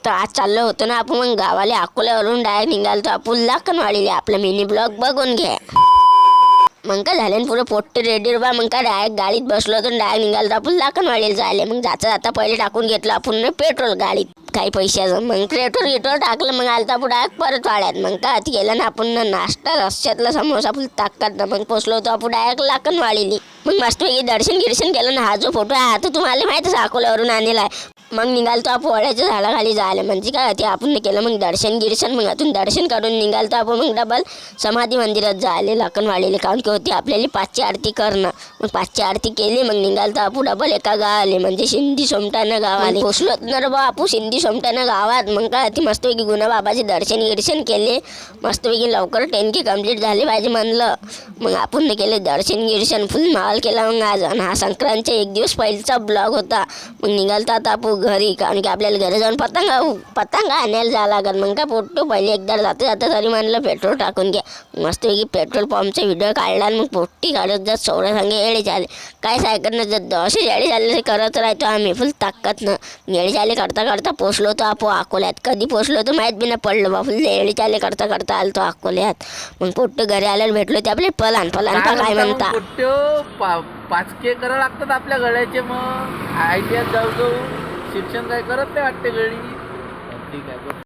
तर आज चाललो होतो ना आपण मग गावाला अकोल्यावरून डायरेक्ट निघालतो आपण लाखनवाडीला. आपला मिनी ब्लॉग बघून घ्या. मग काय झालं पुरं पोट्टे रेडी बा. मग काय डायरेक्ट गाडीत बसलो होतो डायरेक्ट निघालतो आपण लाखनवाडीला जायला. मग जाता जाता पहिले टाकून घेतलं आपण पेट्रोल गाडीत काही पैशाचं. मग पेट्रोल टाकलं मग आलता आपण डायरेक्ट परत वाड्यात. मग काय केलं ना आपण नाश्ता रस्त्यातला समोसा आपण ताकद ना. मग पोचलो होतो आपण डायरेक्ट लाखनवाडीली. मग मस्तपैकी दर्शन केलं ना. हा जो फोटो आहे हा तर तुम्हाला माहितीच अकोल्यावरून आणलेला आहे. मग निघालतो आपण वड्याच्या झाडाखाली जायला. म्हणजे काय ते आपण केलं मग दर्शन मग अजून दर्शन काढून निघालतो आपण मग डबल समाधी मंदिरात जायला लाखनवाडीला. कारण की होती आपल्याला 5ची आरती करणं. मग 5ची आरती केली मग निघालतो आपण डबल एका गावाले म्हणजे सिंधी सोमटाणा गावाले. पोचलो ना रे बा आपण सिंधी सोमटाणा गावात. मग काय ती मस्तपैकी गुणाबाबाचे दर्शन केले. मस्तपैकी लवकर 10K कंप्लीट झाले पाहिजे म्हणलं. मग आपण केले दर्शन फुल माहोल केला. मग आज हा संक्रांतचा एक दिवस पहिलेचा ब्लॉग होता. मग निघालतो आता आपण घरी. कारण की आपल्याला घरी जाऊन पतंग आणायला जावं लागेल. मग काय पोट्टो पहिले एकदा जाता तरी म्हणलं पेट्रोल टाकून घ्या. मस्तपैकी पेट्रोल पंपचा व्हिडिओ काढला. मग पोट्टी काढत जात सोडा सांगे येडे झाले. काय सायकलनं जात असे येडे झाले करत राहतो आम्ही फुल ताकदनं. येडे झाले करता पोचलो होतो आपण अकोल्यात. कधी पोचलो तर माहीत बी नाही पडलं बा. फुल येडे झाले करता आलतो अकोल्यात. मग पोट्टो घरी आल्यावर भेटलो ते आपले पलान काय म्हणता 5K करावं लागतात आपल्या गळ्याचे. मग ITI जाऊ शिक्षण काय करत नाही वाटते गळी. ठीक आहे.